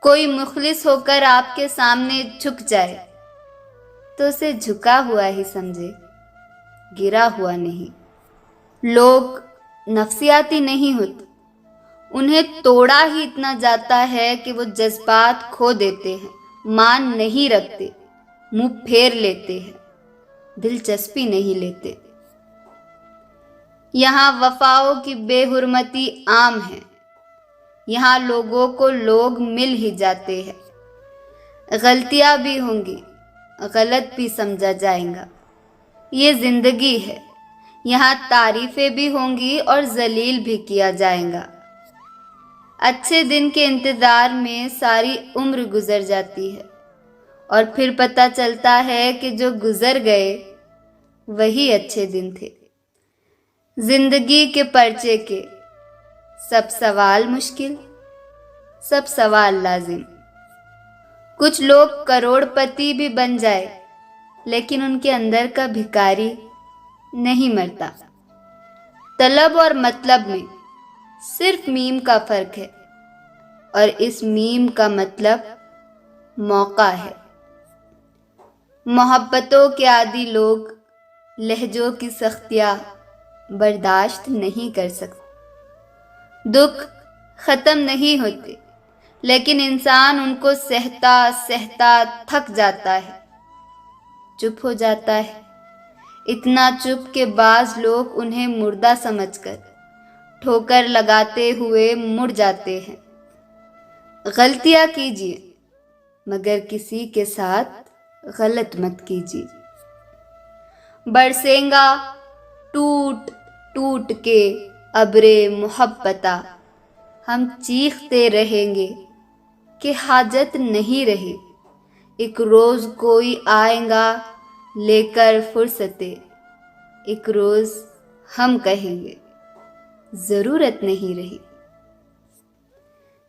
کوئی مخلص ہو کر آپ کے سامنے جھک جائے تو اسے جھکا ہوا ہی سمجھے، گرا ہوا نہیں۔ لوگ نفسیاتی نہیں ہوتے، انہیں توڑا ہی اتنا جاتا ہے کہ وہ جذبات کھو دیتے ہیں، مان نہیں رکھتے، منہ پھیر لیتے ہیں، دلچسپی نہیں لیتے۔ یہاں وفاؤں کی بے حرمتی عام ہے، یہاں لوگوں کو لوگ مل ہی جاتے ہیں۔ غلطیاں بھی ہوں گی، غلط بھی سمجھا جائے گا، یہ زندگی ہے۔ یہاں تعریفیں بھی ہوں گی اور ذلیل بھی کیا جائے گا۔ اچھے دن کے انتظار میں ساری عمر گزر جاتی ہے، اور پھر پتہ چلتا ہے کہ جو گزر گئے وہی اچھے دن تھے۔ زندگی کے پرچے کے سب سوال مشکل، سب سوال لازم۔ کچھ لوگ کروڑ پتی بھی بن جائے لیکن ان کے اندر کا بھکاری نہیں مرتا۔ طلب اور مطلب میں صرف میم کا فرق ہے، اور اس میم کا مطلب موقع ہے۔ محبتوں کے عادی لوگ لہجوں کی سختیاں برداشت نہیں کر سکتے۔ دکھ ختم نہیں ہوتے لیکن انسان ان کو سہتا سہتا تھک جاتا ہے، چپ ہو جاتا ہے، اتنا چپ کہ بعض لوگ انہیں مردہ سمجھ کر ٹھوکر لگاتے ہوئے مڑ جاتے ہیں۔ غلطیاں کیجیے مگر کسی کے ساتھ غلط مت کیجیے۔ برسیں گا ٹوٹ ٹوٹ کے ابرِ محبتہ، ہم چیختے رہیں گے کہ حاجت نہیں رہی۔ ایک روز کوئی آئے گا لے کر فرصتیں، ایک روز ہم کہیں گے ضرورت نہیں رہی۔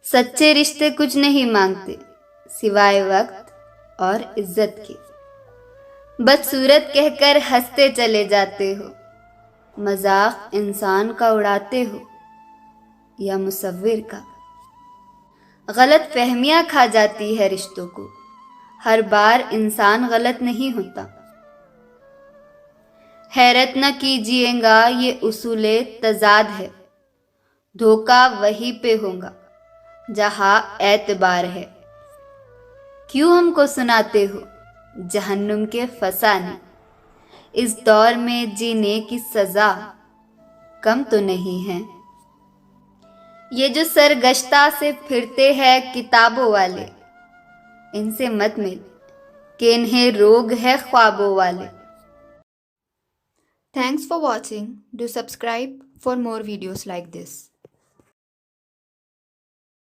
سچے رشتے کچھ نہیں مانگتے سوائے وقت اور عزت کے۔ بدصورت کہہ کر ہنستے چلے جاتے ہو، مذاق انسان کا اڑاتے ہو یا مصور کا۔ غلط فہمیاں کھا جاتی ہے رشتوں کو، ہر بار انسان غلط نہیں ہوتا۔ حیرت نہ کیجیے گا، یہ اصول تضاد ہے۔ دھوکہ وہی پہ ہوگا جہاں اعتبار ہے۔ کیوں ہم کو سناتے ہو جہنم کے فسانے؟ اس دور میں جینے کی سزا کم تو نہیں ہے۔ یہ جو سرگشتہ سے پھرتے ہیں کتابوں والے، ان سے مت مل کہ انہیں روگ ہے خوابوں والے۔ Thanks for watching. Do subscribe for more videos like this.